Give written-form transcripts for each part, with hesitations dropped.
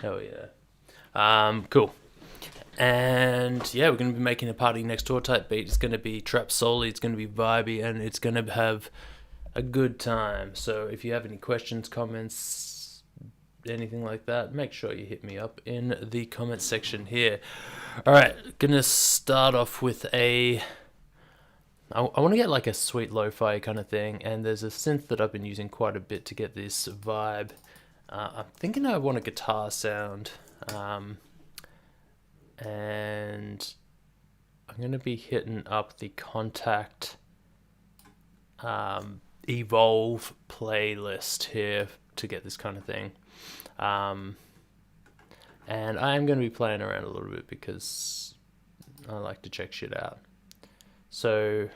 Hell yeah. Cool. And yeah, we're going to be making a Party Next Door type beat. It's going to be Trapsoul, it's going to be vibey, and it's going to have a good time. So if you have any questions, comments, anything like that, make sure you hit me up in the comment section here. Alright, gonna start off with I want to get like a sweet lo-fi kind of thing, and there's a synth that I've been using quite a bit to get this vibe. I'm thinking I want a guitar sound. And I'm going to be hitting up the Contact Evolve playlist here to get this kind of thing. And I am going to be playing around a little bit because I like to check shit out. So,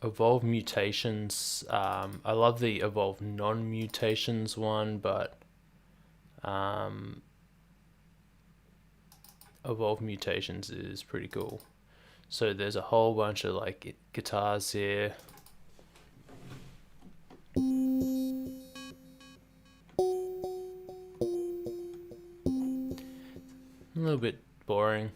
Evolve Mutations, I love the Evolve Non-Mutations one, but Evolve Mutations is pretty cool. So there's a whole bunch of like guitars here. A little bit boring.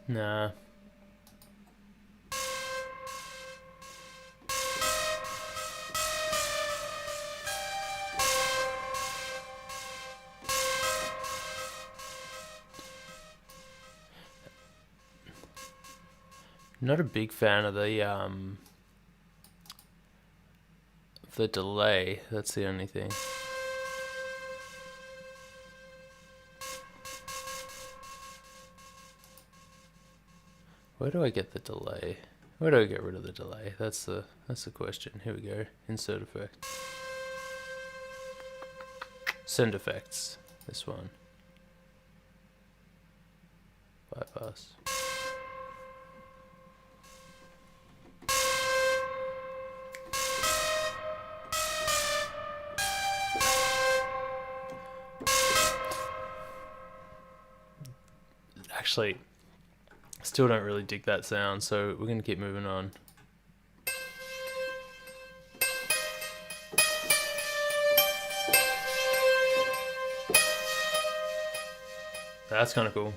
Nah. Not a big fan of the delay. That's the only thing. Where do I get the delay? Where do I get rid of the delay? That's the question. Here we go. Insert effect. Send effects. This one. Bypass. Actually, still don't really dig that sound, so we're going to keep moving on. That's kind of cool.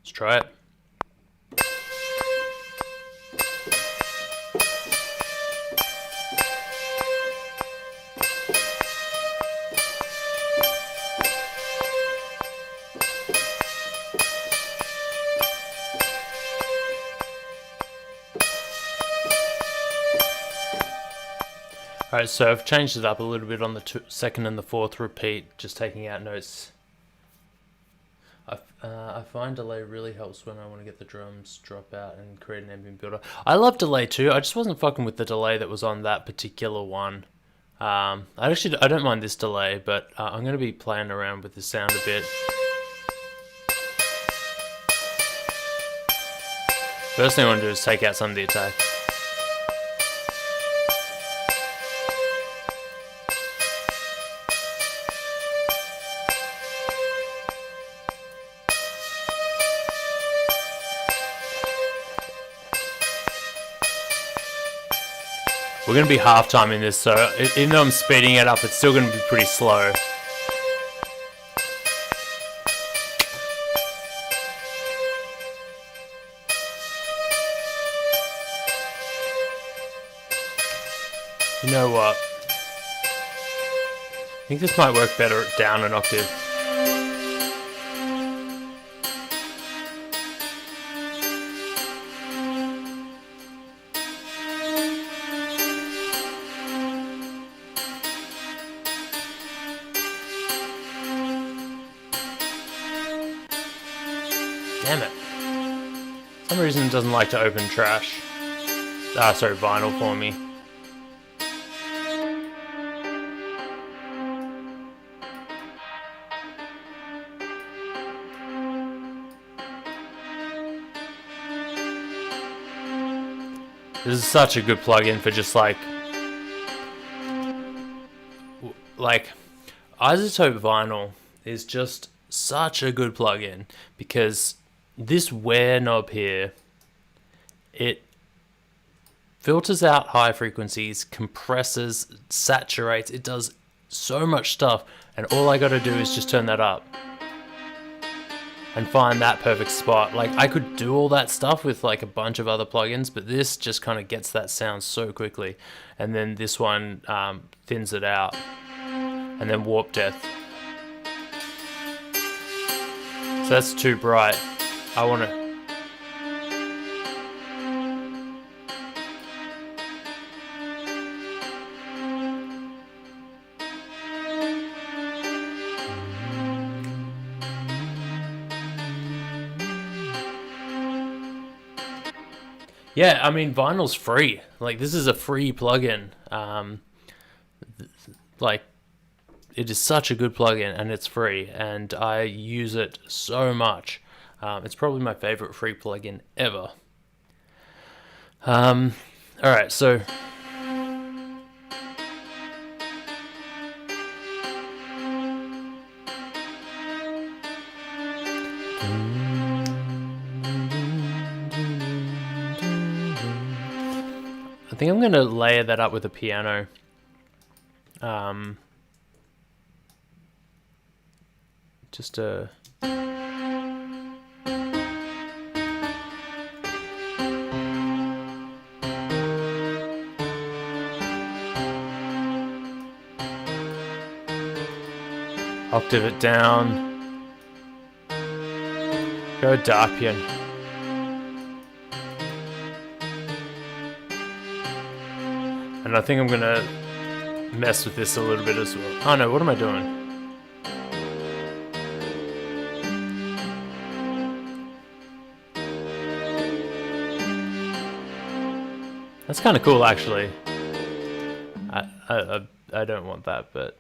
Let's try it. Alright, so I've changed it up a little bit on the second and the fourth repeat, just taking out notes. I find delay really helps when I want to get the drums drop out and create an ambient builder. I love delay too. I just wasn't fucking with the delay that was on that particular one. I don't mind this delay, but I'm going to be playing around with the sound a bit. First thing I want to do is take out some of the attack. We're going to be half-timing this, so even though I'm speeding it up, it's still going to be pretty slow. You know what? I think this might work better down an octave. Damn it. For some reason it doesn't like to open trash. Sorry, vinyl for me. This is such a good plugin for just like isotope vinyl is just such a good plugin because this wear knob here, it filters out high frequencies, compresses, saturates, it does so much stuff, and all I gotta do is just turn that up and find that perfect spot. Like, I could do all that stuff with like a bunch of other plugins, but this just kind of gets that sound so quickly. And then this one thins it out. And then Warp Depth. So that's too bright. I want to... Yeah, I mean, vinyl's free. Like, this is a free plugin. Like, it is such a good plugin, and it's free, and I use it so much. It's probably my favorite free plugin ever. Alright, so... I think I'm going to layer that up with a piano. Just a... octave it down. Go dark piano. And I think I'm gonna mess with this a little bit as well. Oh no, what am I doing? That's kind of cool, actually. I don't want that, but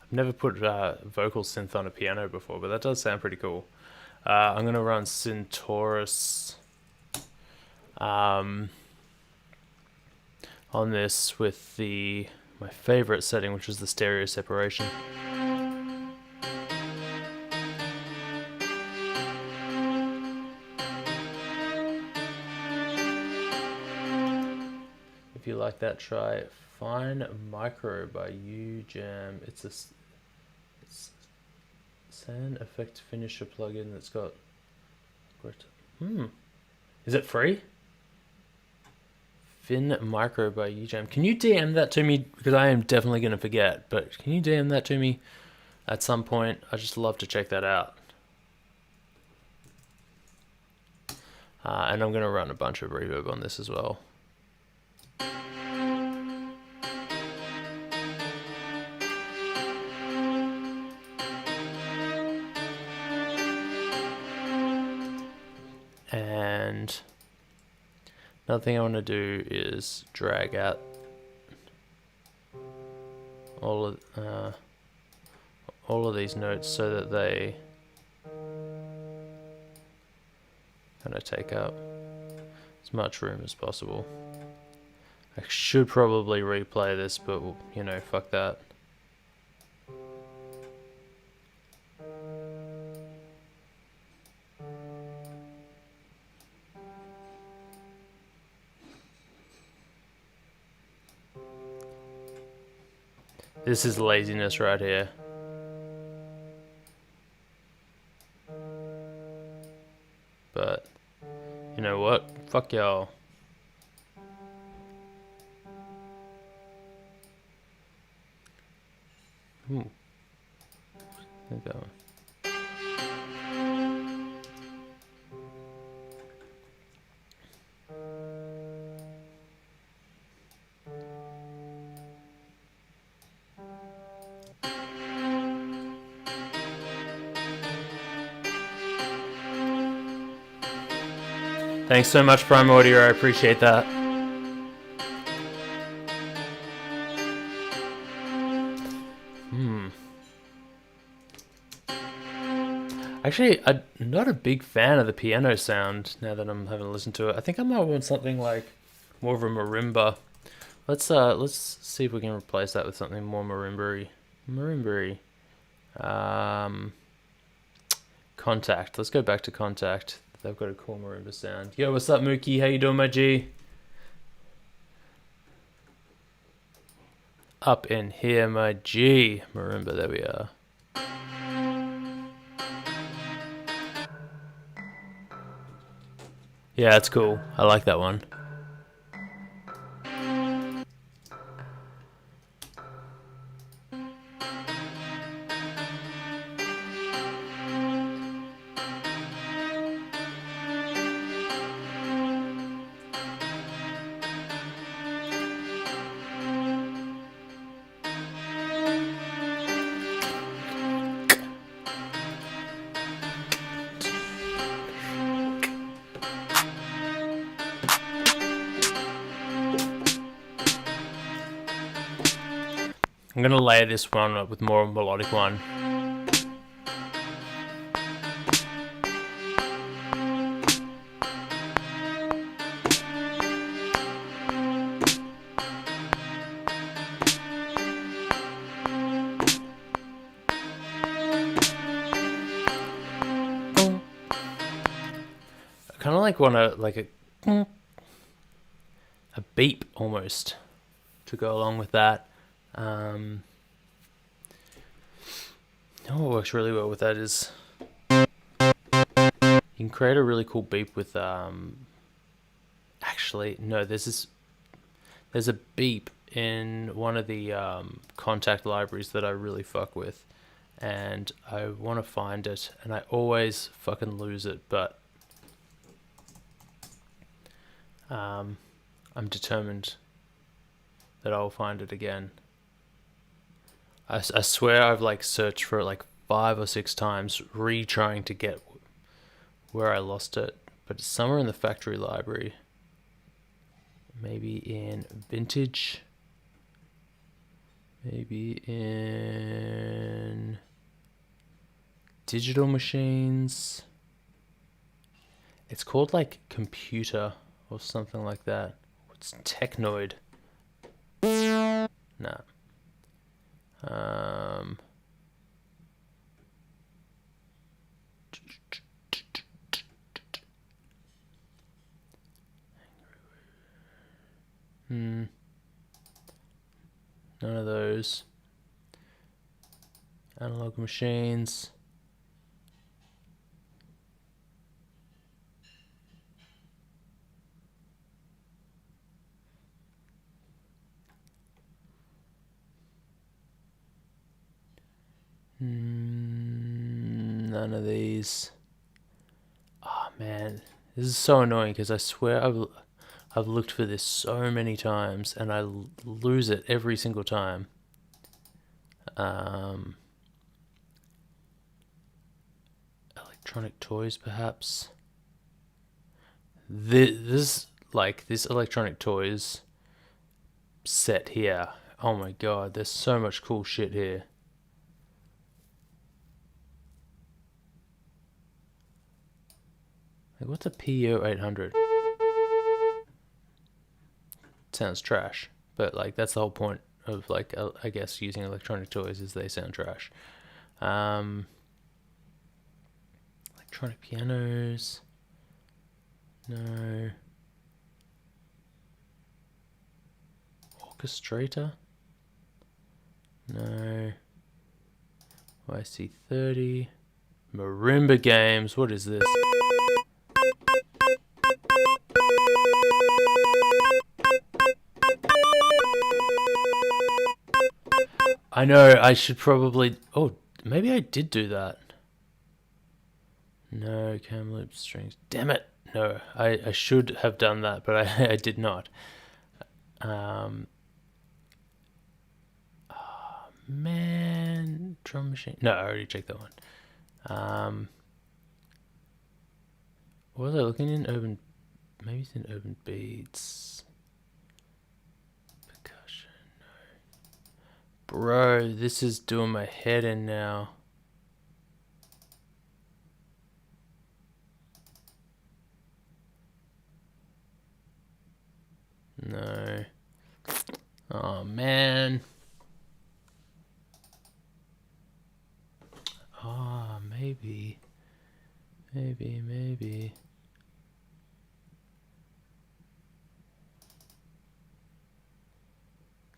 I've never put vocal synth on a piano before, but that does sound pretty cool. I'm gonna run Centaurus on this with my favorite setting, which is the stereo separation. If you like that, try Fine Micro by UJam. It's a sound effect finisher plugin that's got... Is it free? Fin Micro by UJam. Can you DM that to me? Because I am definitely going to forget. But can you DM that to me at some point? I'd just love to check that out. And I'm going to run a bunch of reverb on this as well. And another thing I want to do is drag out all of these notes so that they kind of take up as much room as possible. I should probably replay this, but you know, fuck that. This is laziness right here. But, you know what? Fuck y'all. I think that one. Thanks so much, Prime Audio. I appreciate that. Actually, I'm not a big fan of the piano sound now that I'm having to listen to it. I think I might want something like more of a marimba. Let's see if we can replace that with something more marimba-y. Marimba-y. Contact. Let's go back to Contact. They've got a cool marimba sound. Yo, what's up, Mookie? How you doing, my G? Up in here, my G. Marimba, there we are. Yeah, that's cool. I like that one. I'm gonna layer this one up with more melodic one. I kind of like want a beep almost to go along with that. What works really well with that is you can create a really cool beep with actually no, there's a beep in one of the Contact libraries that I really fuck with, and I want to find it, and I always fucking lose it, but I'm determined that I'll find it again. I swear I've like searched for it like 5 or 6 times, retrying to get where I lost it, but it's somewhere in the factory library. Maybe in vintage. Maybe in digital machines. It's called like computer or something like that. It's Technoid. Nah. None of those. Analog machines. None of these. Oh man, this is so annoying because I swear I've looked for this so many times and I lose it every single time. Electronic toys, perhaps. This electronic toys set here. Oh my god, there's so much cool shit here. Like, what's a PO 800? Sounds trash, but like that's the whole point of like I guess using electronic toys is they sound trash. Electronic pianos. No. Orchestrator. No. YC30. Marimba games. What is this? I know, I should probably... Oh, maybe I did do that. No, cam loop strings. Damn it. No, I should have done that, but I did not. Oh, man. Drum machine. No, I already checked that one. What was I looking in? Urban maybe it's in urban beats. Percussion, no. Bro, this is doing my head in now. No. Oh man. Oh, maybe. Maybe.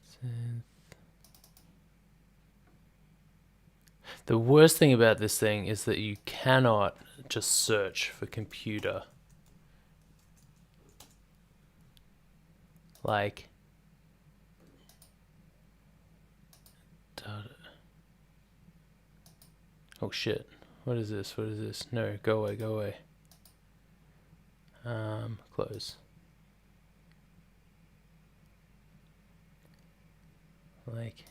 Synth. The worst thing about this thing is that you cannot just search for computer. Like, oh shit. What is this? What is this? No, go away, go away. Close. Like,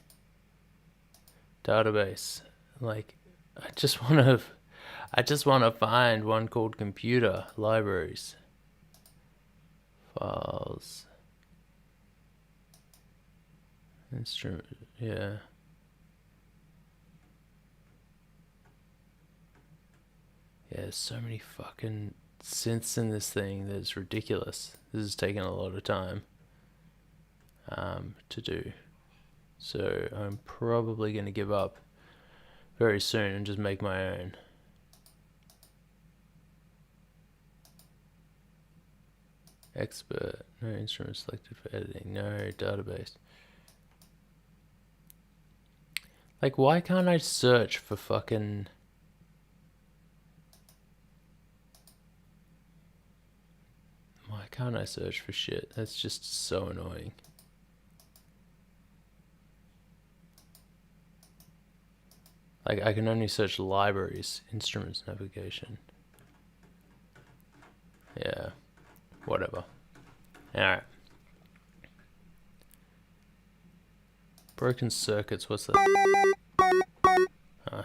database. Like, I just want to find one called computer libraries. Files. Instrument, yeah. Yeah, there's so many fucking synths in this thing that it's ridiculous. This is taking a lot of time to do. So I'm probably going to give up very soon and just make my own. Expert, no instrument selected for editing, no database. Like, why can't I search for fucking... Why can't I search for shit? That's just so annoying. Like, I can only search libraries, instruments, navigation. Yeah, whatever. Alright. Broken circuits, what's that? Huh.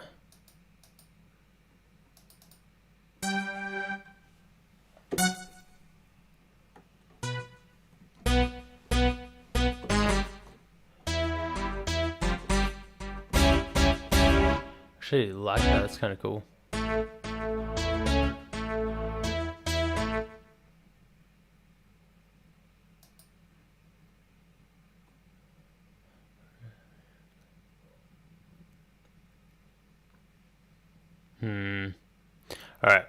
Actually like that, that's kind of cool. Alright.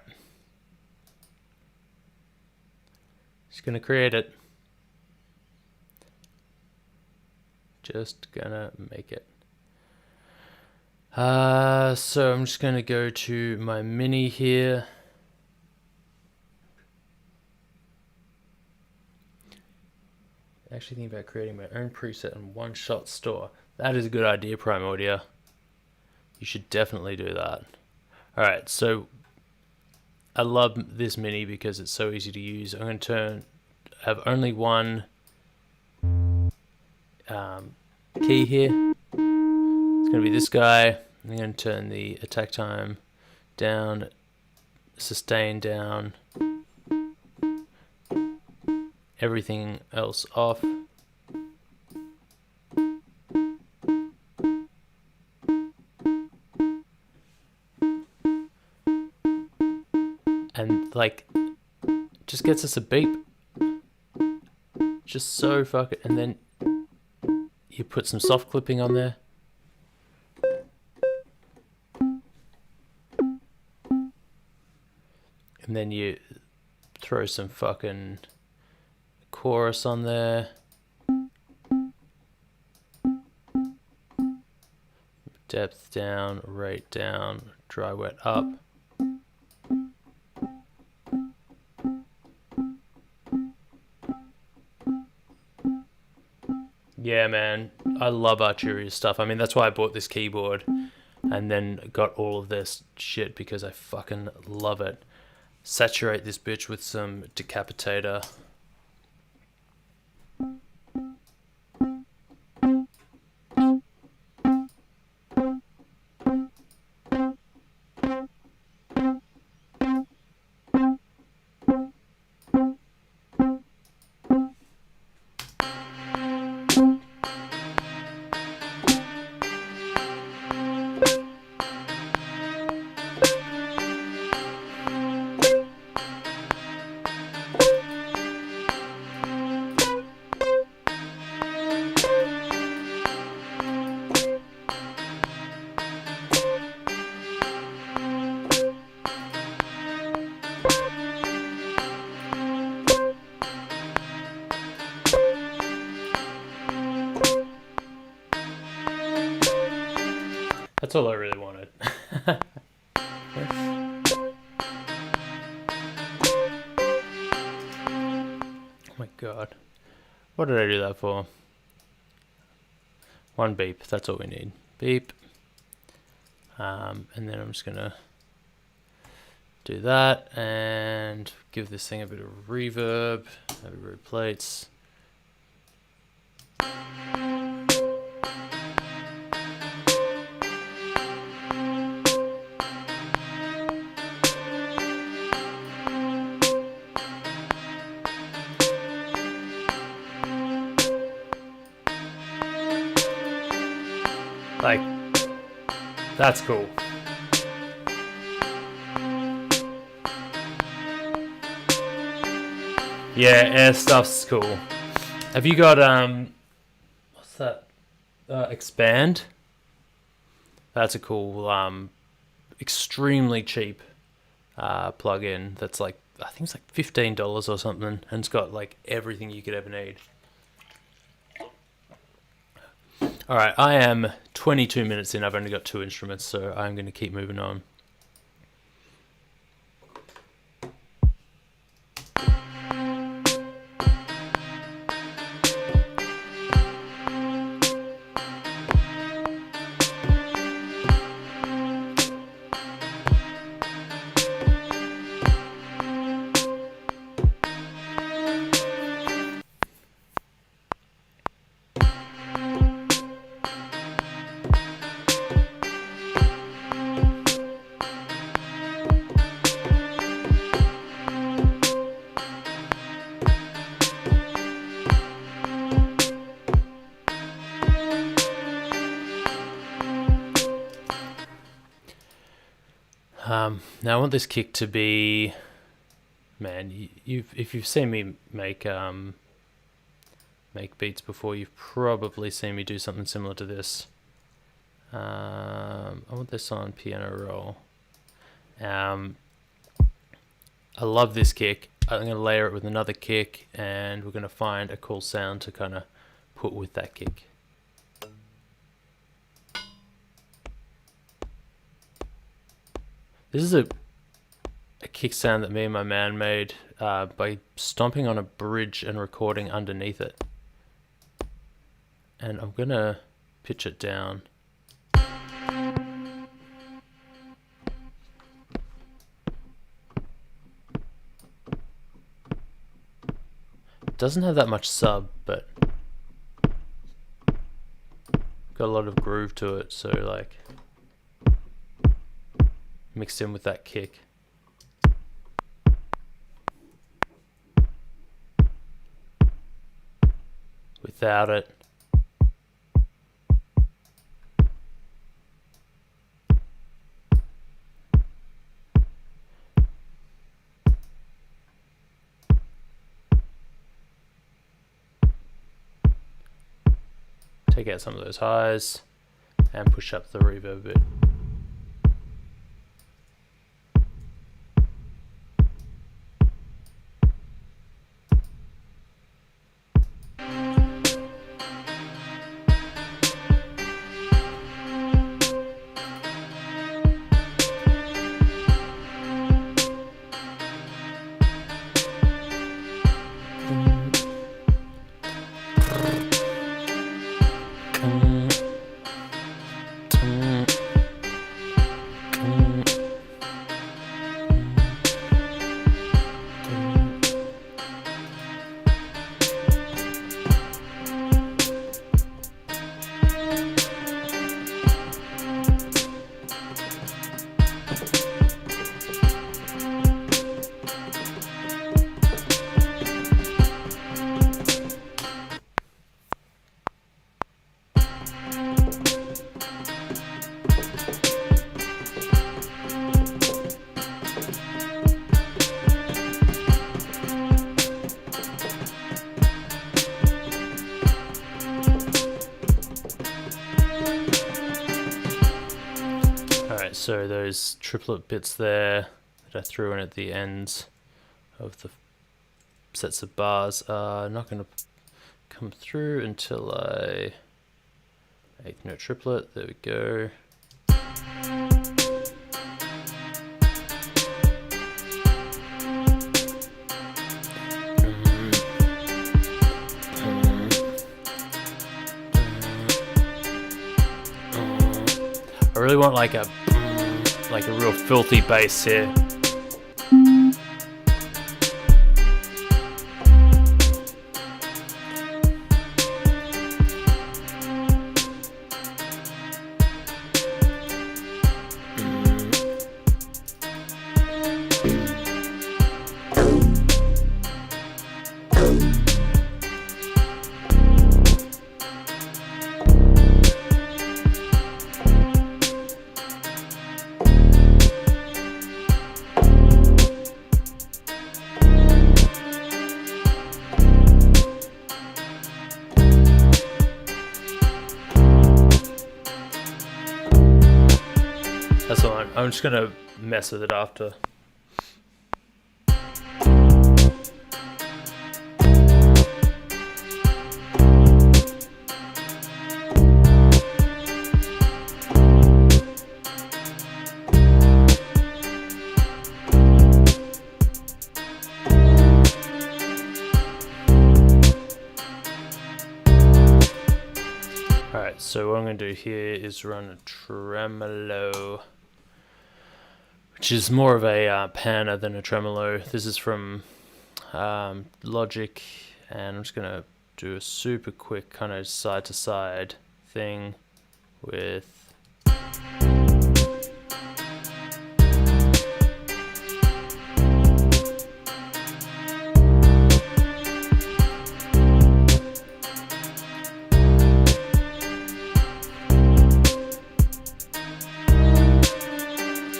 Just gonna create it. Just gonna make it. So I'm just gonna go to my mini here. Actually think about creating my own preset and one-shot store. That is a good idea, Prime Audio. You should definitely do that. Alright, so I love this mini because it's so easy to use. I'm going to have only one key here. It's going to be this guy. I'm going to turn the attack time down, sustain down, everything else off. And like, just gets us a beep. Just so fucking, and then you put some soft clipping on there. And then you throw some fucking chorus on there. Depth down, rate down, dry wet up. Yeah, man, I love Arturia's stuff. I mean, that's why I bought this keyboard and then got all of this shit because I fucking love it. Saturate this bitch with some Decapitator. That's all I really wanted. Oh my god. What did I do that for? One beep, that's all we need. Beep. And then I'm just gonna do that and give this thing a bit of reverb, reverb plates. Like, that's cool. Yeah, air stuff's cool. Have you got what's that? Expand. That's a cool, extremely cheap plug-in. That's like, I think it's like $15 or something, and it's got like everything you could ever need. All right, I am 22 minutes in. I've only got 2 instruments, so I'm going to keep moving on. Now I want this kick to be, man, if you've seen me make beats before, you've probably seen me do something similar to this. I want this on piano roll. I love this kick. I'm going to layer it with another kick, and we're going to find a cool sound to kind of put with that kick. This is a kick sound that me and my man made by stomping on a bridge and recording underneath it. And I'm gonna pitch it down. It doesn't have that much sub, but got a lot of groove to it, so like mixed in with that kick. Without it. Take out some of those highs and push up the reverb a bit. So those triplet bits there that I threw in at the ends of the sets of bars are not going to come through until I eighth note triplet. There we go. want like a real filthy bass here. That's all right. I'm just gonna mess with it after. Alright, so what I'm going to do here is run a tremolo, which is more of a panner than a tremolo. This is from Logic, and I'm just going to do a super quick kind of side to side thing with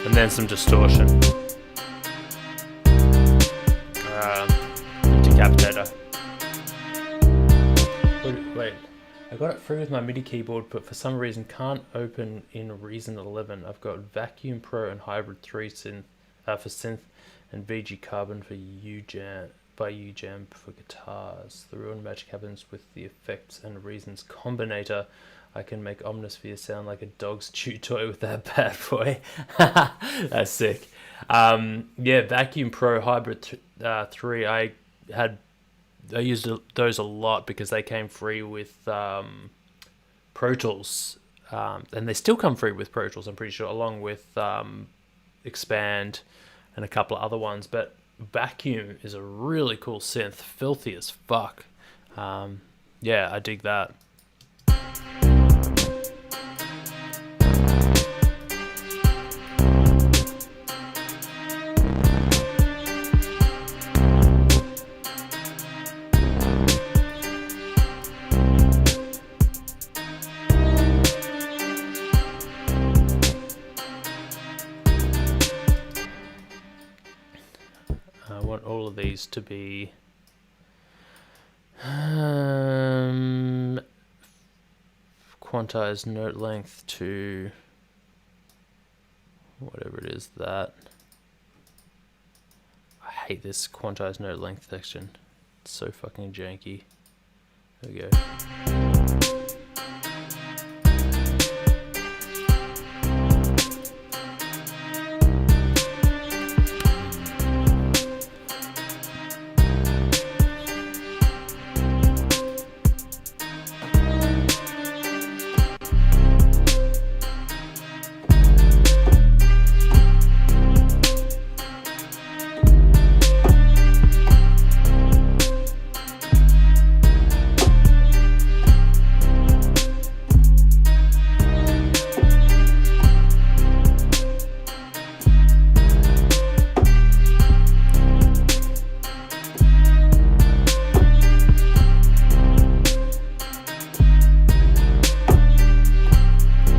and then some distortion. Decapitator. Wait, I got it free with my MIDI keyboard, but for some reason can't open in Reason 11. I've got Vacuum Pro and Hybrid 3 synth for synth, and VG Carbon for UJam by UJam for guitars. The real magic happens with the effects and Reasons combinator. I can make Omnisphere sound like a dog's chew toy with that bad boy. That's sick. Yeah, Vacuum Pro Hybrid 3. I used those a lot because they came free with Pro Tools, and they still come free with Pro Tools, I'm pretty sure, along with Expand and a couple of other ones. But Vacuum is a really cool synth, filthy as fuck. Yeah, I dig that. I want all of these to be quantized note length to whatever it is that. I hate this quantized note length section. It's so fucking janky. There we go.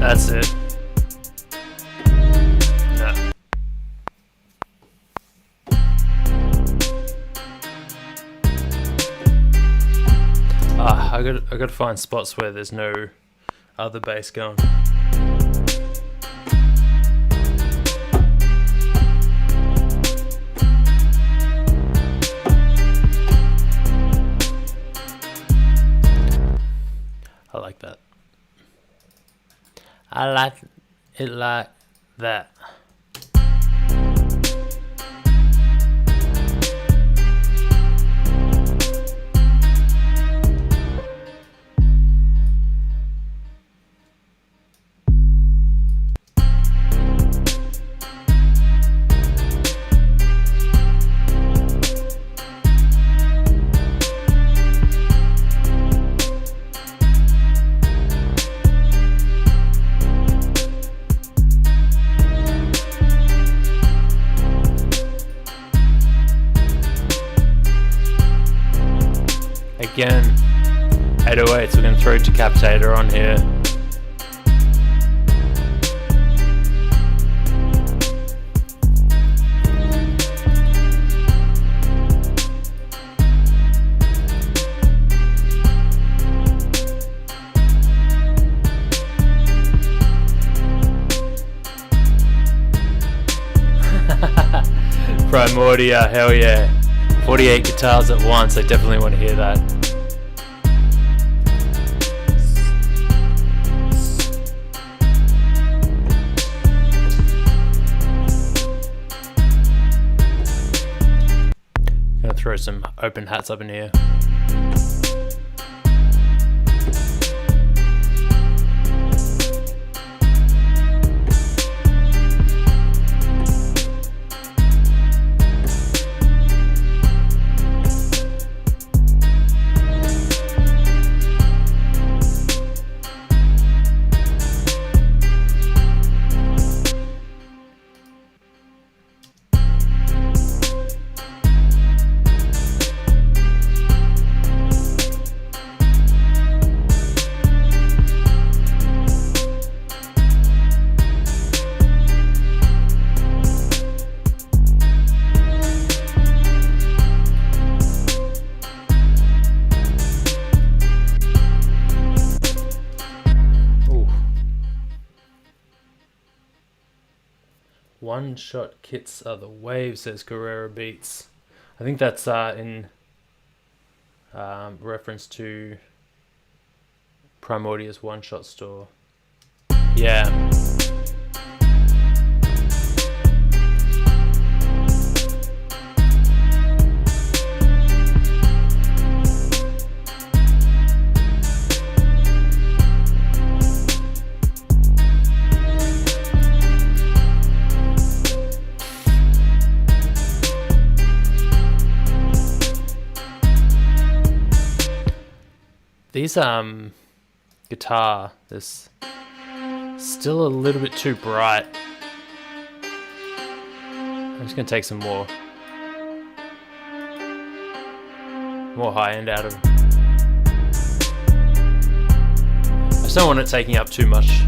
That's it. No. I got to find spots where there's no other bass going. I like that. I like it like that. again. 808s, we're going to throw Decapitator on here. Primordia, hell yeah. 48 guitars at once, I definitely want to hear that. Gonna throw some open hats up in here. One-shot kits are the wave, says Carrera Beats. I think that's in reference to Primordia's one-shot store. Yeah. These guitar is still a little bit too bright. I'm just gonna take some more high end out of it. I just don't want it taking up too much.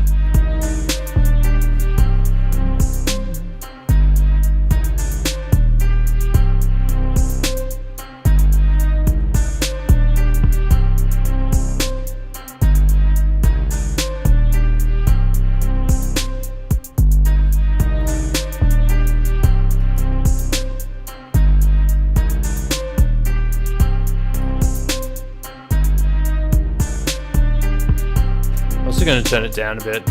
I'm going to turn it down a bit.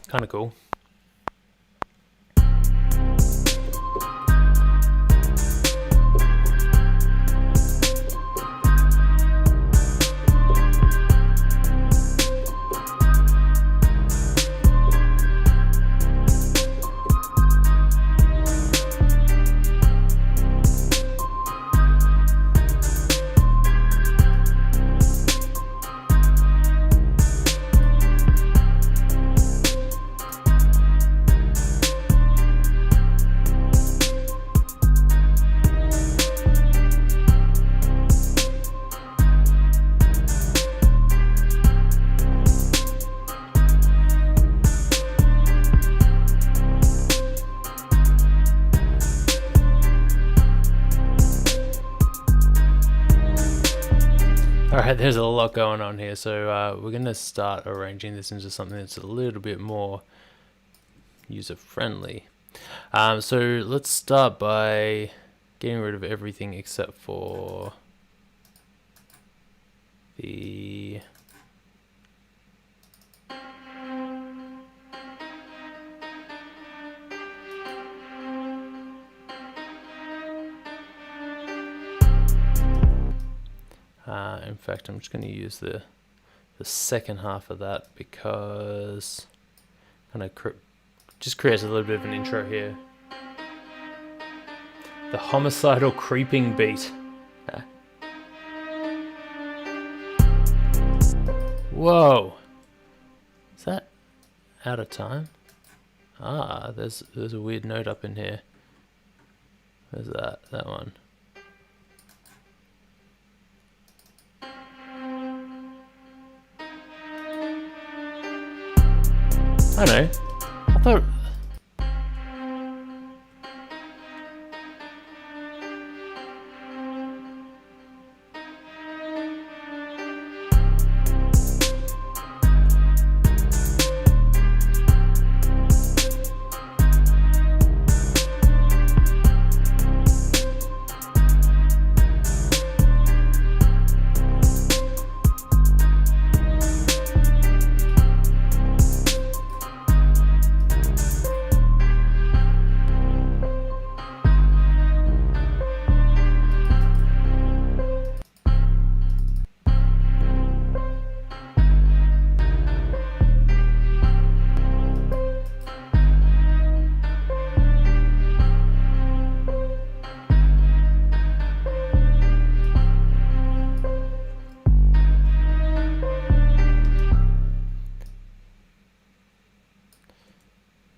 Kind of cool. there's a lot going on here, so we're gonna start arranging this into something that's a little bit more user-friendly. So let's start by getting rid of everything except for the in fact, I'm just going to use the second half of that because kind of just creates a little bit of an intro here. The homicidal creeping beat. Whoa! Is that out of time? Ah, there's a weird note up in here. Where's that? That one. I know. I thought.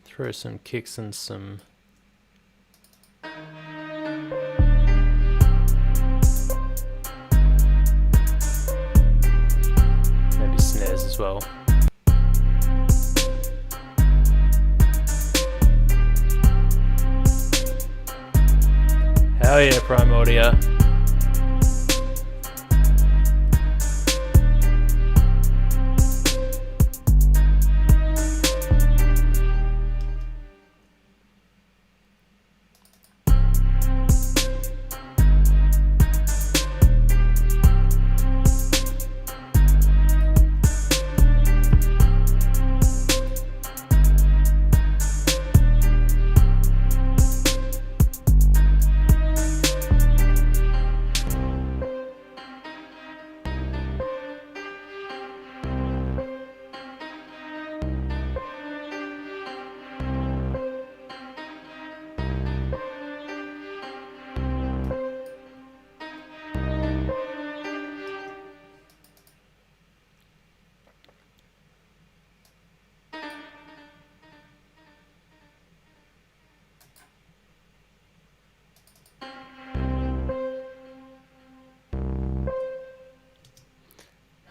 Throw some kicks and some maybe snares as well. Hell yeah, Prime Audio.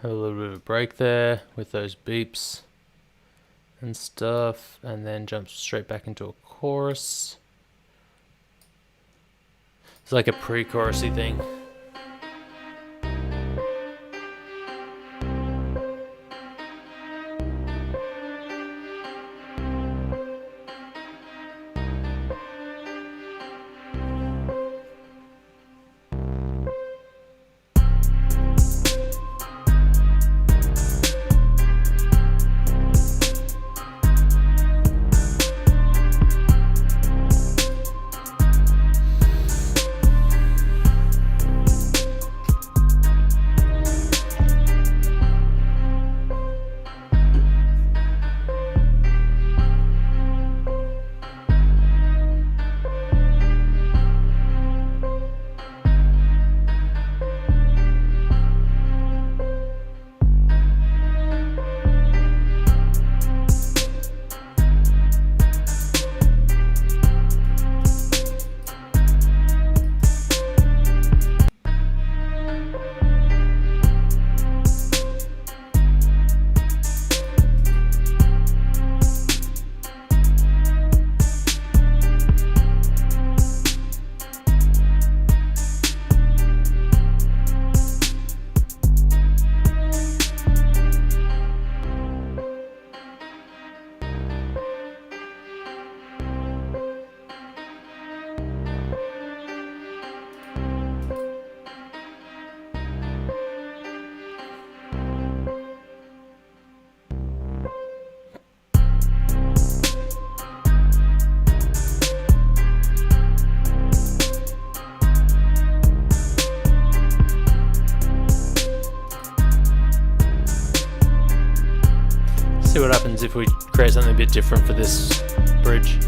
Have a little bit of a break there with those beeps and stuff, and then jump straight back into a chorus. It's like a pre-chorusy thing. if we create something a bit different for this bridge.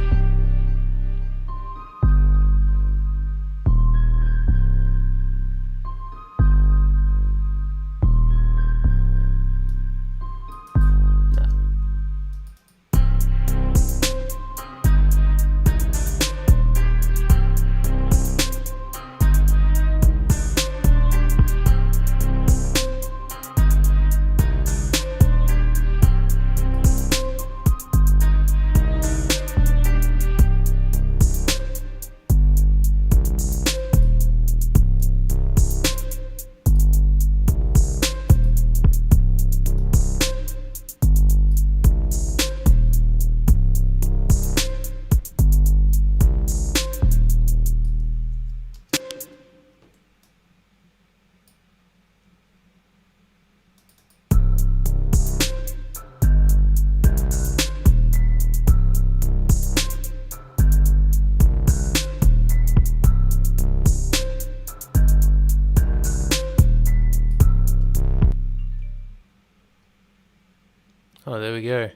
Oh, there we go.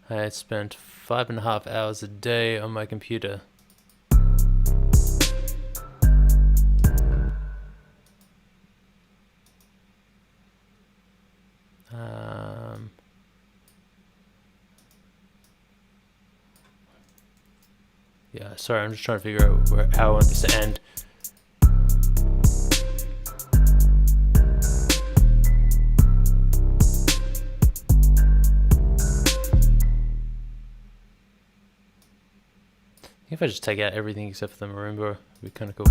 I spent 5.5 hours a day on my computer. Yeah, sorry, I'm just trying to figure out how I want this to end. If I just take out everything except for the marimba, it'd be kind of cool.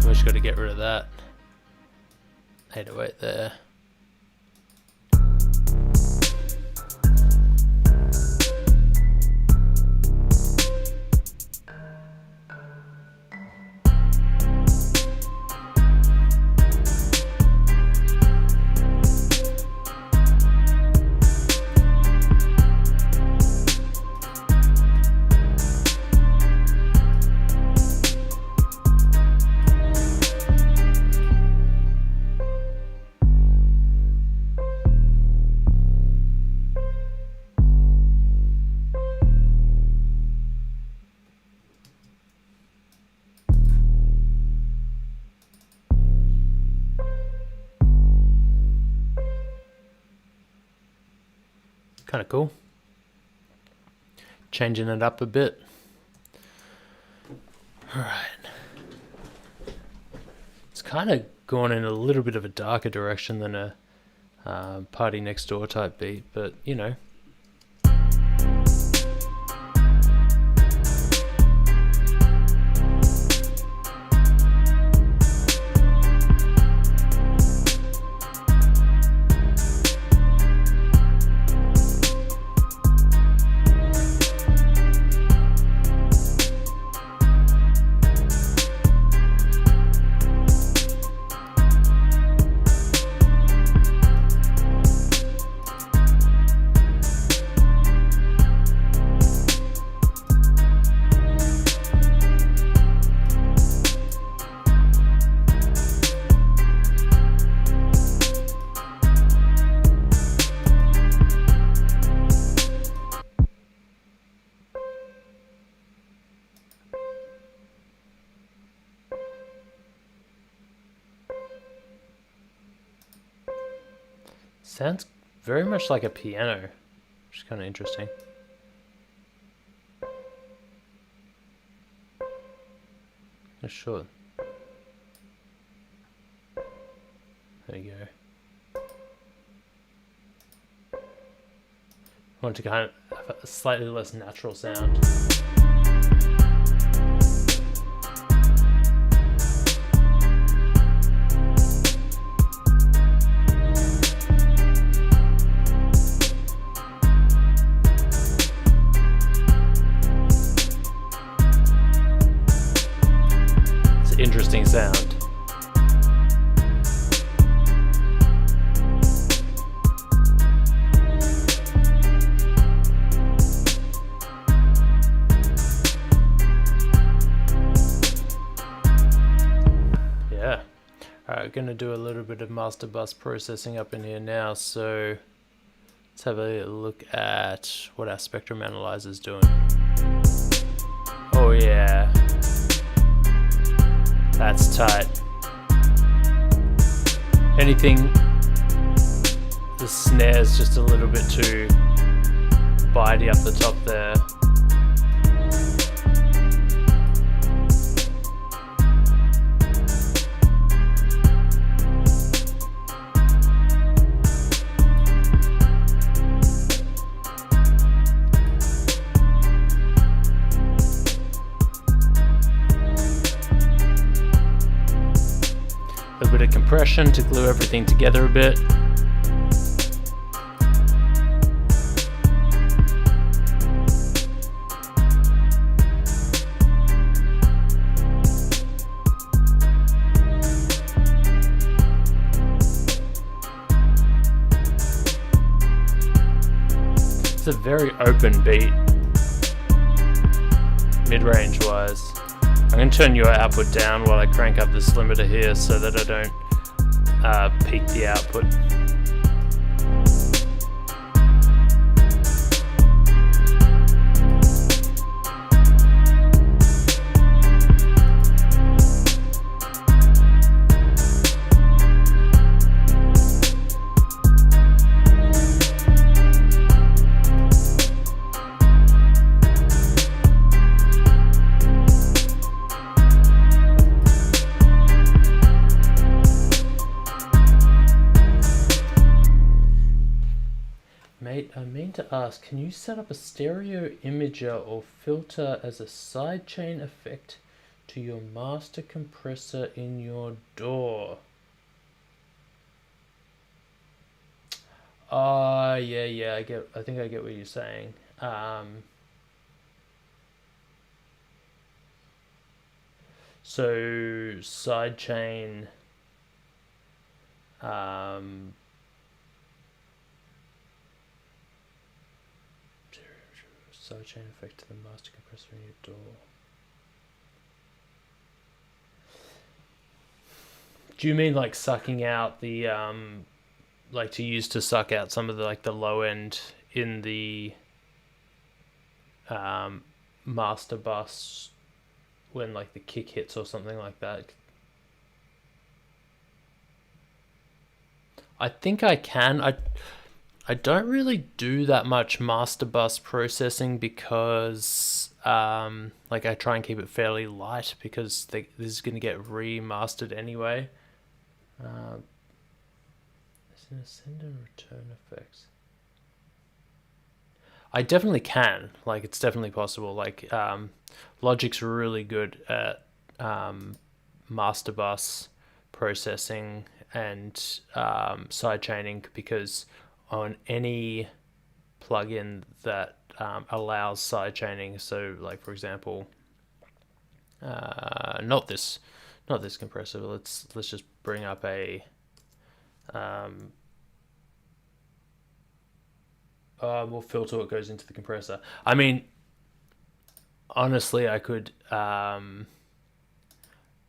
We just got to get rid of that 808 there. Kind of cool. Changing it up a bit. Alright. It's kind of gone in a little bit of a darker direction than a Party Next Door type beat, but you know. Sounds very much like a piano, which is kind of interesting. Not sure. There you go. I want to kind of have a slightly less natural sound. Interesting sound. Alright, going to do a little bit of master bus processing up in here now, so let's have a look at what our spectrum analyzer is doing. Oh yeah, that's tight. Anything, the snare's just a little bit too bitey up the top there. A bit of compression to glue everything together a bit. It's a very open beat, mid-range wise. I'm going to turn your output down while I crank up this limiter here so that I don't peak the output. Mate, I mean to ask, can you set up a stereo imager or filter as a sidechain effect to your master compressor in your DAW? Yeah, I think I get what you're saying. So sidechain, sidechain effect to the master compressor in your DAW. Do you mean like sucking out the like to use to suck out some of the like the low end in the master bus when like the kick hits or something like that? I think I can. I don't really do that much master bus processing because like I try and keep it fairly light because this is going to get remastered anyway. Send and return effects. I definitely can. Like it's definitely possible. Like Logic's really good at master bus processing and sidechaining because on any plugin that allows sidechaining, so like for example, not this compressor. Let's just bring up a we'll filter what goes into the compressor. I mean, honestly, I could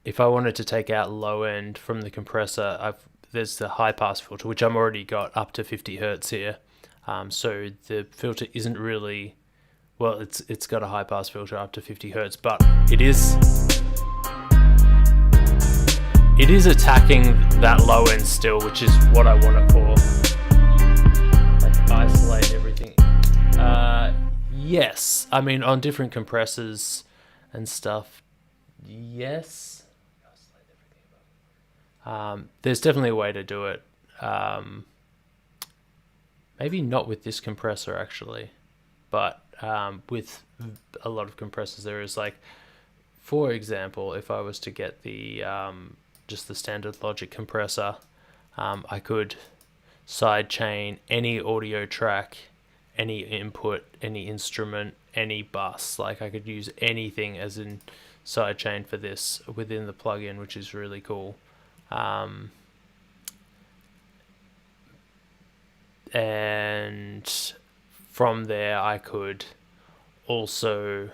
if I wanted to take out low end from the compressor, there's the high pass filter, which I'm already got up to 50 hertz here. So the filter isn't really, well, it's got a high pass filter up to 50 hertz, but it is attacking that low end still, which is what I want it for. Like isolate everything. Yes, I mean on different compressors and stuff. Yes. There's definitely a way to do it. Maybe not with this compressor actually, but with a lot of compressors there is like, for example, if I was to get the just the standard Logic compressor, I could sidechain any audio track, any input, any instrument, any bus. Like I could use anything as in sidechain for this within the plugin, which is really cool. And from there I could also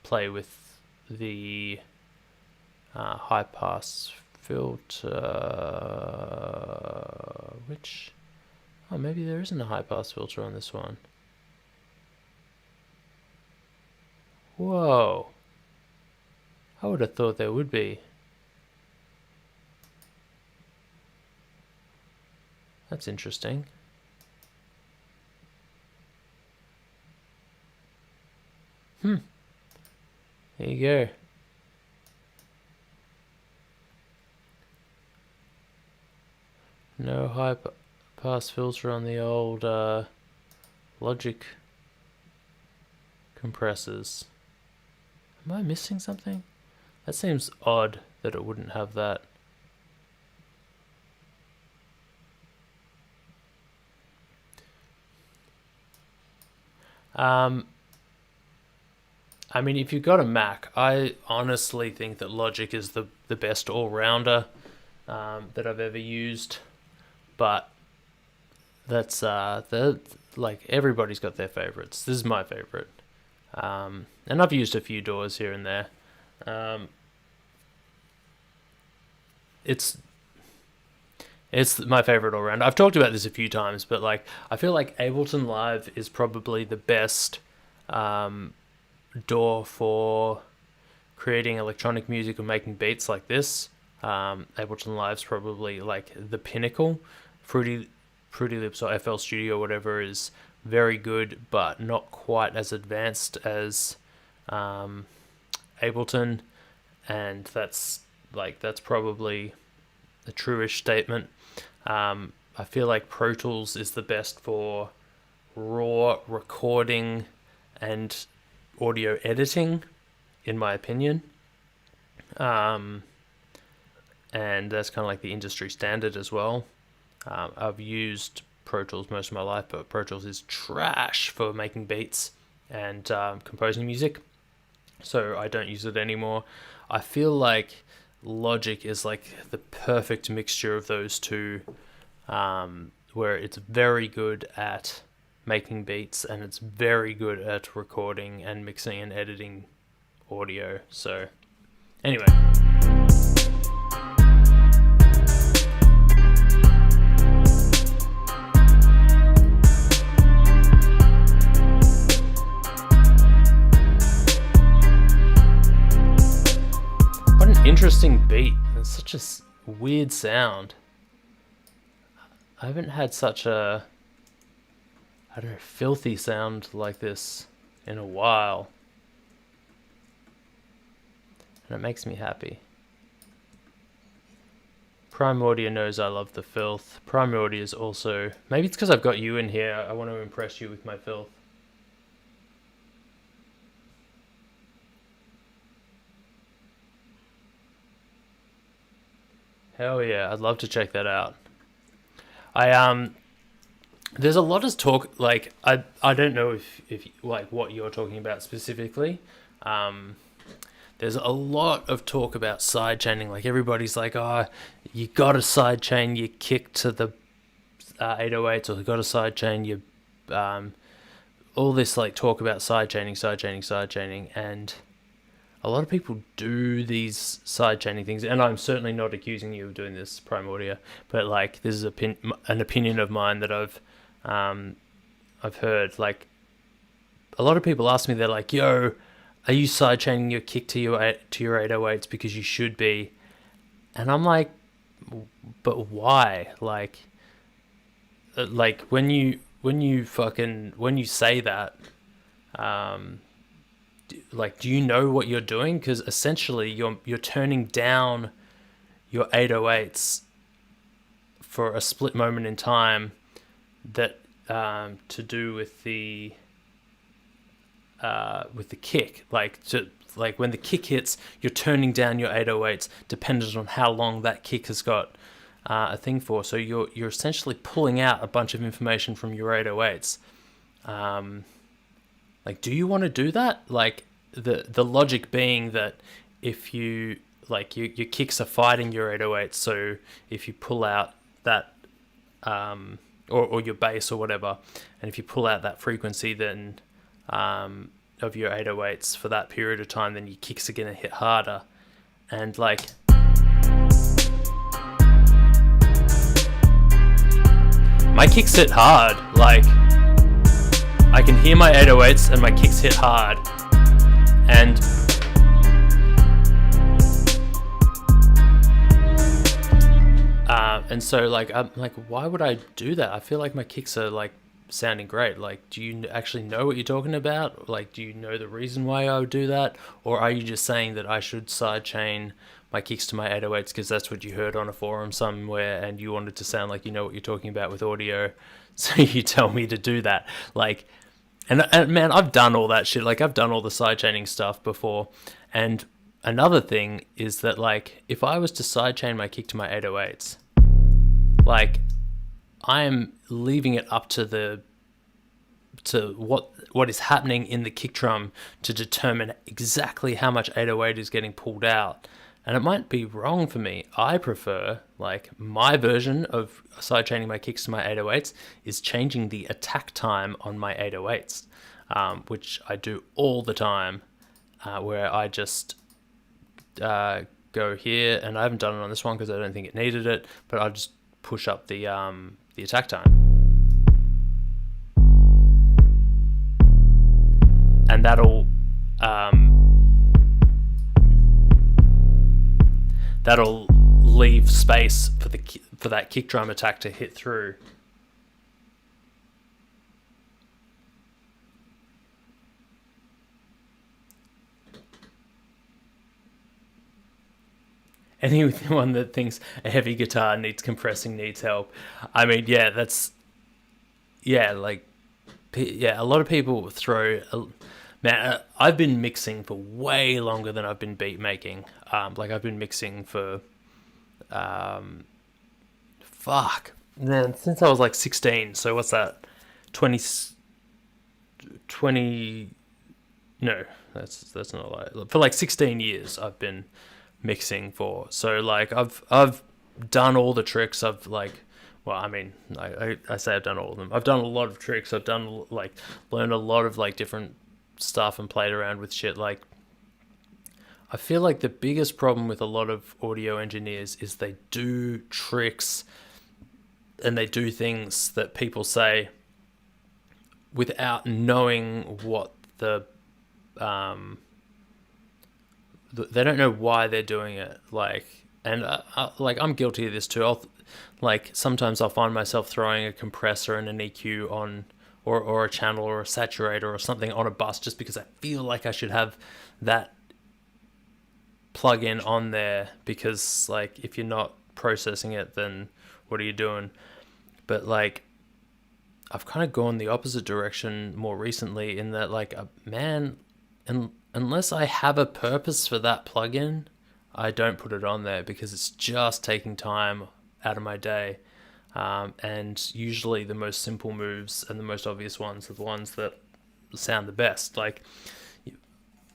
play with the high pass filter, which, oh, maybe there isn't a high pass filter on this one. Whoa, I would have thought there would be. That's interesting. There you go. No high pass filter on the old Logic compressors. Am I missing something? That seems odd that it wouldn't have that. I mean, if you've got a Mac, I honestly think that Logic is the best all-rounder that I've ever used. But that's like everybody's got their favorites. This is my favorite, and I've used a few DAWs here and there. It's my favorite all round. I've talked about this a few times, but like I feel like Ableton Live is probably the best DAW for creating electronic music or making beats like this. Ableton Live's probably like the pinnacle. Fruity Loops or FL Studio or whatever is very good, but not quite as advanced as Ableton, and that's probably a true-ish statement. I feel like Pro Tools is the best for raw recording and audio editing, in my opinion. And that's kind of like the industry standard as well. I've used Pro Tools most of my life, but Pro Tools is trash for making beats and composing music, so I don't use it anymore. I feel like Logic is like the perfect mixture of those two, where it's very good at making beats and it's very good at recording and mixing and editing audio. So anyway. Interesting beat. It's such a weird sound. I haven't had such a, I don't know, filthy sound like this in a while. And it makes me happy. Prime Audio knows I love the filth. Prime Audio is also, maybe it's because I've got you in here, I want to impress you with my filth. Hell yeah, I'd love to check that out. There's a lot of talk, like, I don't know if like what you're talking about specifically. There's a lot of talk about sidechaining. Like everybody's like, oh, you got to sidechain your kick to the 808s, or you got to sidechain your all this like talk about sidechaining, and a lot of people do these sidechaining things, and I'm certainly not accusing you of doing this, Prime Audio, but like this is an opinion of mine that I've heard. Like a lot of people ask me, they're like, "Yo, are you sidechaining your kick to your 808s because you should be?" And I'm like, "But why?" Like when you say that, like, do you know what you're doing? Because essentially you're turning down your 808s for a split moment in time that to do with the kick. Like when the kick hits, you're turning down your 808s dependent on how long that kick has got a thing for. So you're essentially pulling out a bunch of information from your 808s. Like, do you want to do that? Like, the logic being that if you, like, your kicks are fighting your 808s, so if you pull out that, or your bass or whatever, and if you pull out that frequency, then, of your 808s for that period of time, then your kicks are going to hit harder. And, like, my kicks hit hard. Like, I can hear my 808s and my kicks hit hard. And so like, I'm like, why would I do that? I feel like my kicks are like sounding great. Like, do you actually know what you're talking about? Like, do you know the reason why I would do that? Or are you just saying that I should sidechain my kicks to my 808s because that's what you heard on a forum somewhere and you wanted to sound like you know what you're talking about with audio, so you tell me to do that? Like, and man, I've done all that shit. Like, I've done all the sidechaining stuff before. And another thing is that, like, if I was to sidechain my kick to my 808s, like, I am leaving it up to what is happening in the kick drum to determine exactly how much 808 is getting pulled out. And it might be wrong for me. I prefer, like, my version of sidechaining my kicks to my 808s is changing the attack time on my 808s, which I do all the time, where I just go here, and I haven't done it on this one because I don't think it needed it, but I'll just push up the attack time. And that'll leave space for that kick drum attack to hit through. Anyone that thinks a heavy guitar needs compressing needs help. I mean, yeah, a lot of people throw... Man, I've been mixing for way longer than I've been beat making. Like, I've been mixing for... man, since I was like 16. So what's that? 20... No, that's not like... For like 16 years I've been mixing for. So like I've done all the tricks. I've like, well, I mean, I say I've done all of them. I've done a lot of tricks. I've done like learned a lot of like different stuff and played around with shit. Like, I feel like the biggest problem with a lot of audio engineers is they do tricks and they do things that people say without knowing what they don't know why they're doing it. Like, and like, I'm guilty of this too. Like, sometimes I'll find myself throwing a compressor and an EQ on, or a channel or a saturator or something on a bus just because I feel like I should have that plug-in on there, because like, if you're not processing it, then what are you doing? But like, I've kind of gone the opposite direction more recently in that, like, man, unless I have a purpose for that plugin, I don't put it on there because it's just taking time out of my day. And usually the most simple moves and the most obvious ones are the ones that sound the best. Like,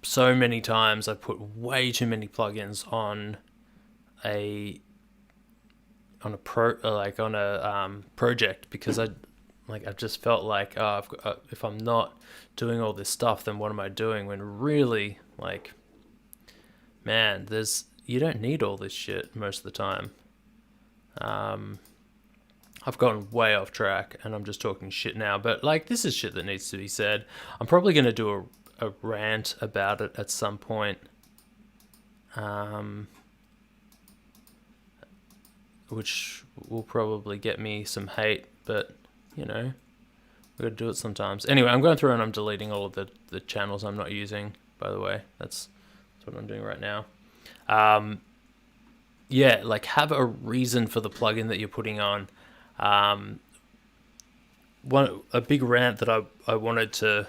so many times I put way too many plugins on a project because I just felt like, if I'm not doing all this stuff, then what am I doing? When really, like, man, you don't need all this shit most of the time. I've gone way off track and I'm just talking shit now, but like, this is shit that needs to be said. I'm probably going to do a rant about it at some point. Which will probably get me some hate, but you know, we gotta do it sometimes. Anyway, I'm going through and I'm deleting all of the channels I'm not using, by the way. That's what I'm doing right now. Yeah, like, have a reason for the plugin that you're putting on. A big rant that I wanted to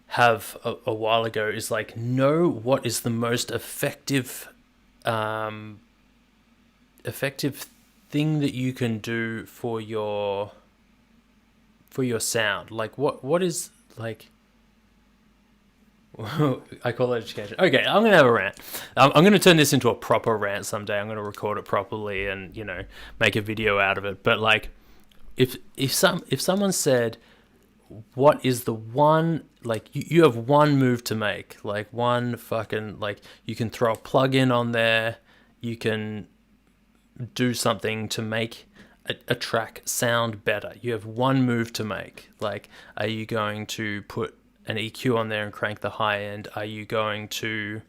have a while ago is like, know what is the most effective thing that you can do for your sound. Like, what is, like, I call it education. Okay, I'm gonna have a rant. I'm gonna turn this into a proper rant someday. I'm gonna record it properly and, you know, make a video out of it. But like, if someone said, what is the one, like, you have one move to make, like one fucking, like, you can throw a plug-in on there, you can do something to make a track sound better? You have one move to make. Like, are you going to put an EQ on there and crank the high end? Are you going to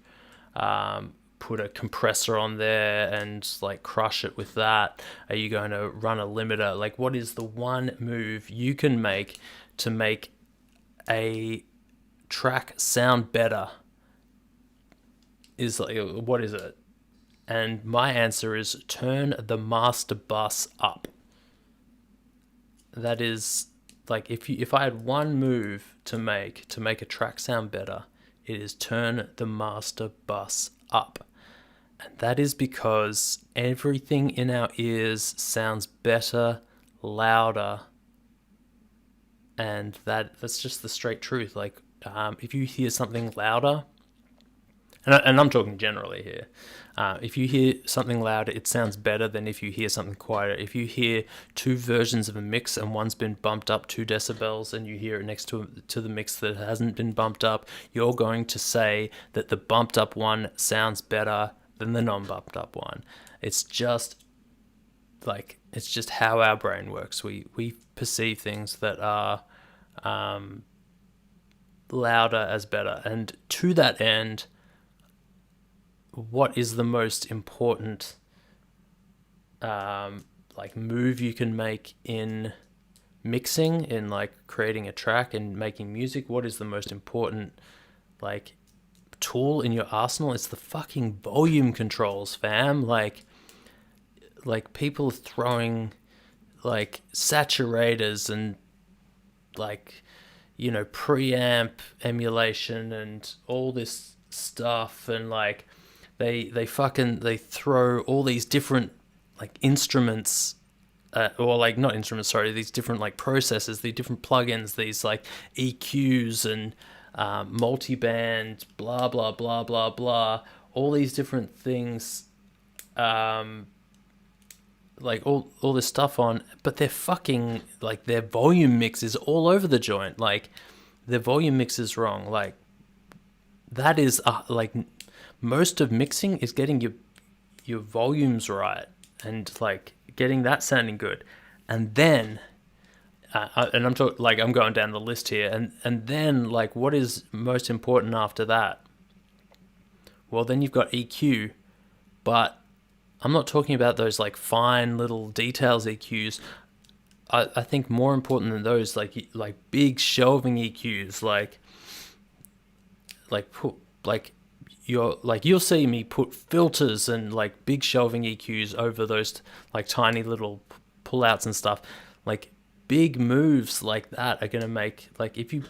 put a compressor on there and like crush it with that? Are you going to run a limiter? Like, what is the one move you can make to make a track sound better? Is like, what is it? And my answer is turn the master bus up. That is like, if I had one move to make a track sound better, it is turn the master bus up. And that is because everything in our ears sounds better, louder, and that's just the straight truth. Like, if you hear something louder, and I'm talking generally here, if you hear something louder, it sounds better than if you hear something quieter. If you hear two versions of a mix and one's been bumped up 2 decibels and you hear it next to the mix that hasn't been bumped up, you're going to say that the bumped up one sounds better than the non-bumped up one. It's just how our brain works. We perceive things that are louder as better. And to that end, what is the most important move you can make in mixing, in like creating a track and making music? What is the most important like tool in your arsenal? It's the fucking volume controls, fam. Like people are throwing like saturators and like, you know, preamp emulation and all this stuff, and like they throw all these different like instruments, or like not instruments, sorry, these different like processors, these different plugins, these like EQs and multiband, blah blah blah blah blah, all these different things, like all this stuff on, but they're fucking like their volume mix is all over the joint. Like their volume mix is wrong. Like that is like most of mixing is getting your volumes right and like getting that sounding good, and then and I'm talking like I'm going down the list here, and then like what is most important after that? Well, then you've got EQ, but I'm not talking about those like fine little details EQs. I think more important than those, like big shelving EQs, you'll see me put filters and like big shelving EQs over those like tiny little pullouts and stuff. Like big moves like that are gonna make, like if you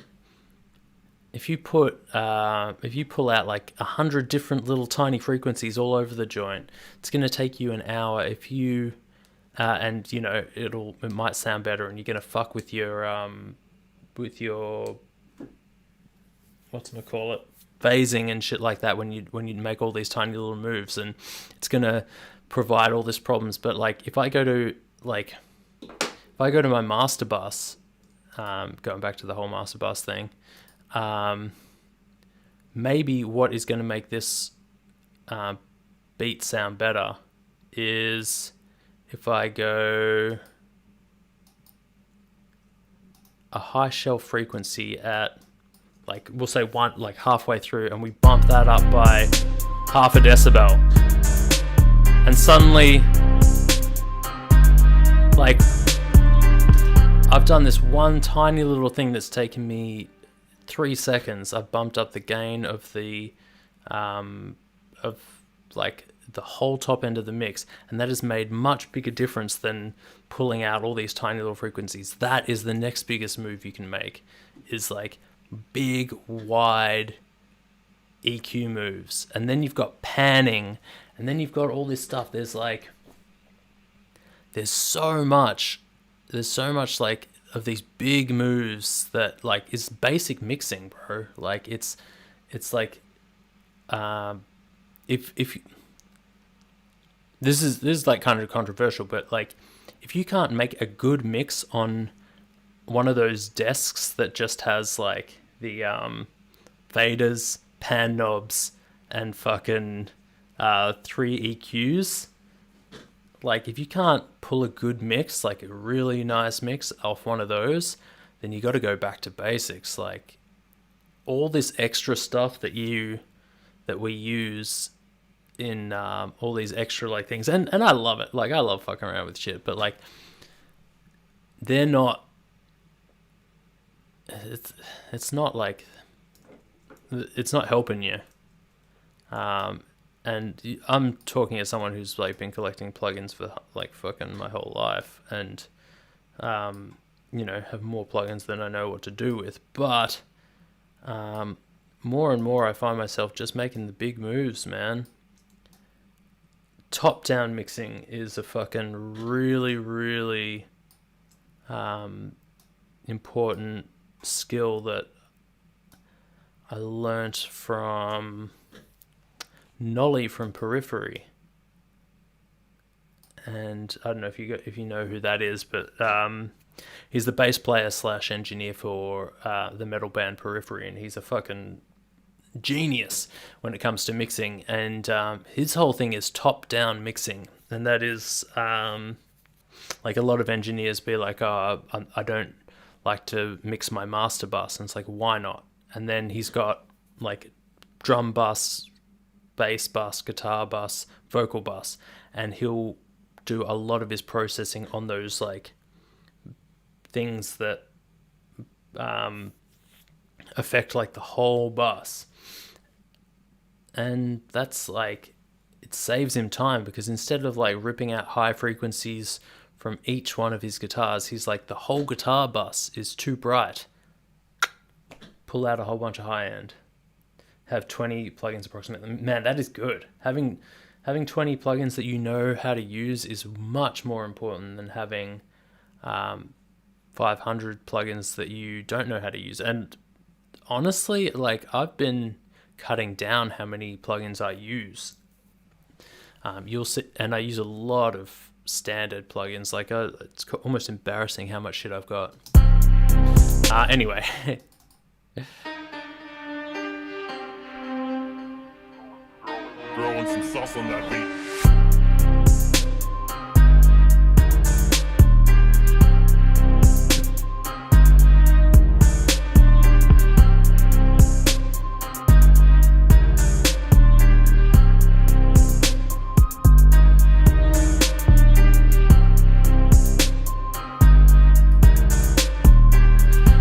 pull out like 100 different little tiny frequencies all over the joint, it's gonna take you an hour. If you and you know it might sound better, and you're gonna fuck with your phasing and shit like that when you make all these tiny little moves, and it's gonna provide all these problems. But like if I go to my master bus, going back to the whole master bus thing, maybe what is going to make this beat sound better is if I go a high shelf frequency at, like, we'll say one, like halfway through, and we bump that up by half a decibel, and suddenly, like, I've done this one tiny little thing that's taken me 3 seconds. I've bumped up the gain of the whole top end of the mix, and that has made much bigger difference than pulling out all these tiny little frequencies. That is the next biggest move you can make, is like big wide EQ moves. And then you've got panning, and then you've got all this stuff. There's so much like of these big moves that like is basic mixing, bro. Like it's like if this is like kind of controversial, but like if you can't make a good mix on one of those desks that just has like the faders, pan knobs, and fucking 3 EQs, like, if you can't pull a good mix, like a really nice mix off one of those, then you got to go back to basics. Like, all this extra stuff that we use in all these extra like things, and I love it. Like, I love fucking around with shit, but like, they're not. It's not like, it's not helping you. And I'm talking as someone who's like been collecting plugins for like fucking my whole life, and you know, have more plugins than I know what to do with. But more and more I find myself just making the big moves, man. Top-down mixing is a fucking really, really important skill that I learnt from Nolly from Periphery, and I don't know if you know who that is, but he's the bass player / engineer for the metal band Periphery, and he's a fucking genius when it comes to mixing. And his whole thing is top-down mixing, and that is like, a lot of engineers be like, oh, I don't like to mix my master bus, and it's like, why not? And then he's got like drum bus, bass bus, guitar bus, vocal bus, and he'll do a lot of his processing on those like things that affect like the whole bus. And that's like, it saves him time, because instead of like ripping out high frequencies from each one of his guitars, he's like, the whole guitar bus is too bright, pull out a whole bunch of high end, have 20 plugins approximately. Man, that is good. Having 20 plugins that you know how to use is much more important than having 500 plugins that you don't know how to use. And honestly, like, I've been cutting down how many plugins I use. You'll see, and I use a lot of standard plugins. Like, it's almost embarrassing how much shit I've got. Anyway. Throwing some sauce on that beat.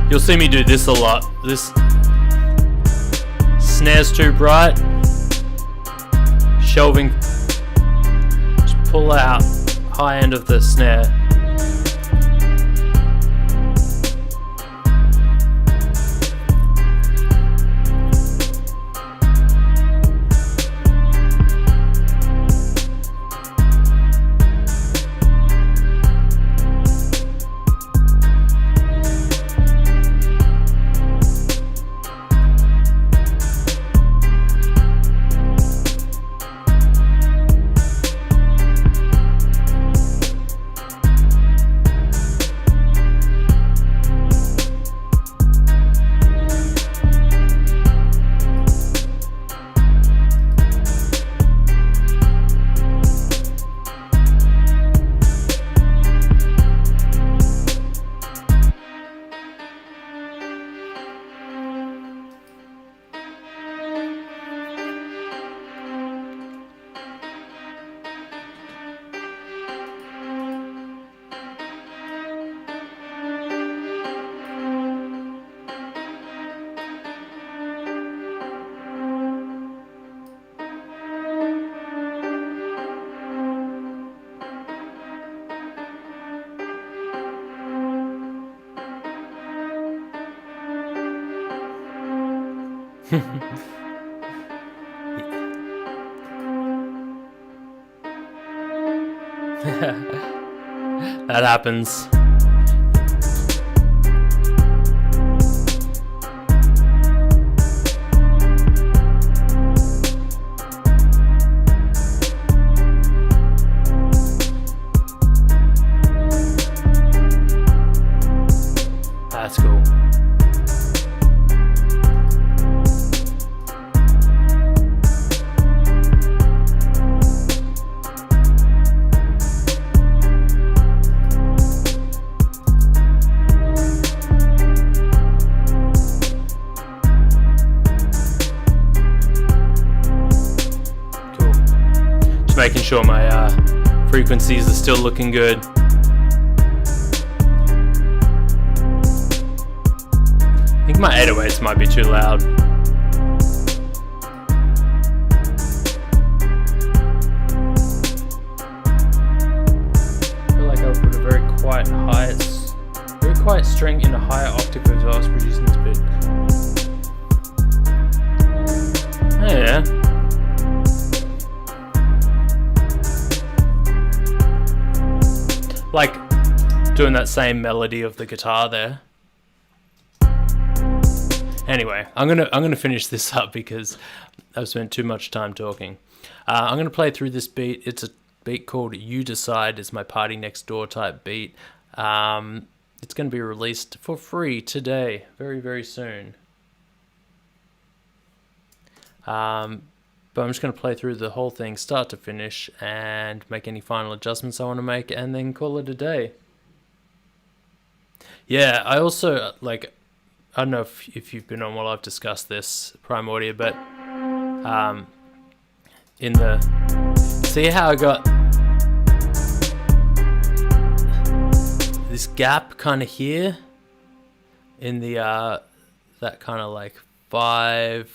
You'll see me do this a lot. This snare's too bright. Shelving. Just pull out high end of the snare. That happens. That's cool. Just making sure my frequencies are still looking good. I think my 808s might be too loud. I feel like I'll put a very quiet string in a higher octave as I was producing this beat. Oh yeah. Like doing that same melody of the guitar there. Anyway, I'm gonna finish this up because I've spent too much time talking. I'm gonna play through this beat. It's a beat called "You Decide." It's my Party Next Door type beat. It's gonna be released for free today, very, very soon. But I'm just gonna play through the whole thing, start to finish, and make any final adjustments I want to make, and then call it a day. Yeah, I also like. I don't know if you've been on while I've discussed this, Primordia, but in the... See how I got this gap kind of here in the that kind of like 500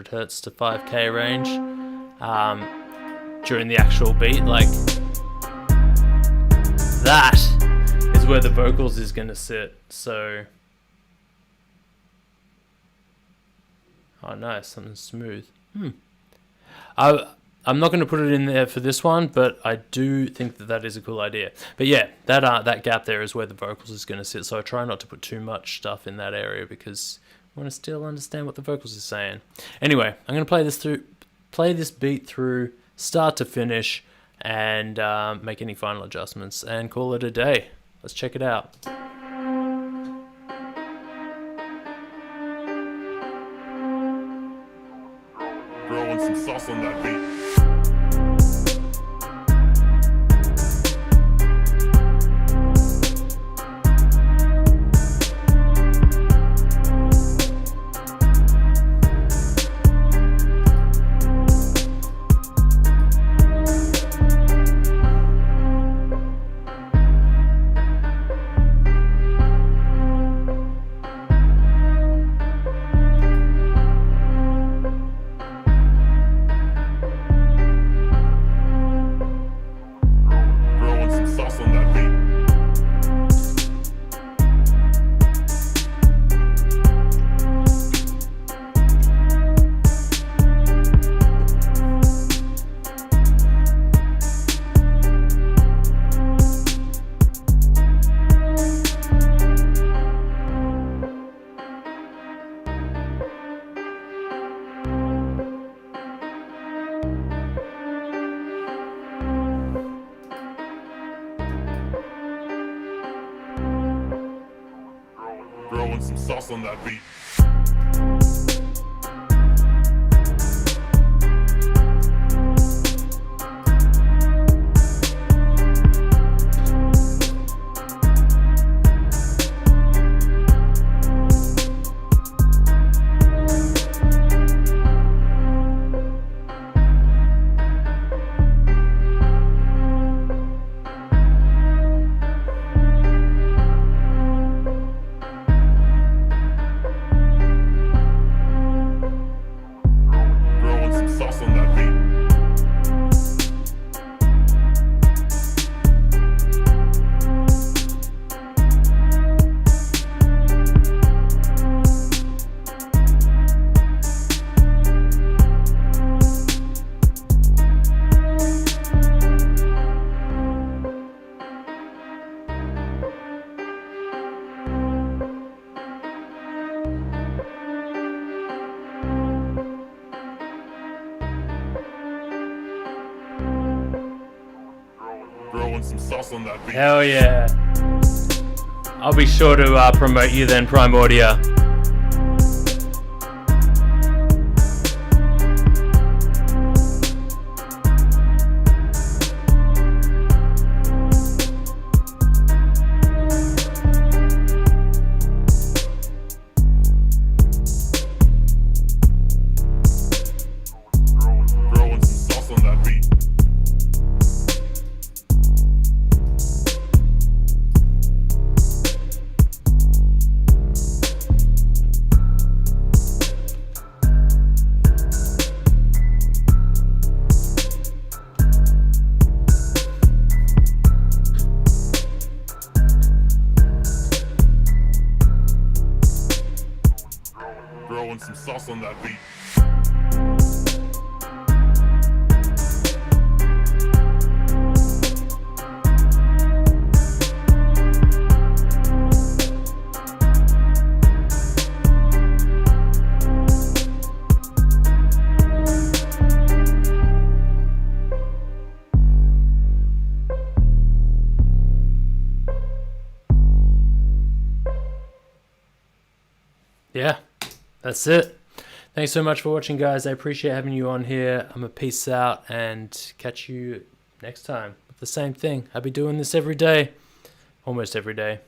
hertz to 5k range during the actual beat, like that is where the vocals is going to sit. So oh nice, something smooth. I'm not going to put it in there for this one, but I do think that is a cool idea. But yeah, that gap there is where the vocals is going to sit, so I try not to put too much stuff in that area because I want to still understand what the vocals are saying. Anyway, I'm going to play this beat through start to finish and make any final adjustments and call it a day. Let's check it out. Throwing some sauce on that beat. Throwing some sauce on that beat. Some sauce on that beat. Hell yeah. I'll be sure to promote you then, Primordia. Throwing some sauce sauce on that beat. Yeah, that's it. Thanks so much for watching, guys. I appreciate having you on here. I'm a peace out and catch you next time with the same thing. I'll be doing this every day, almost every day.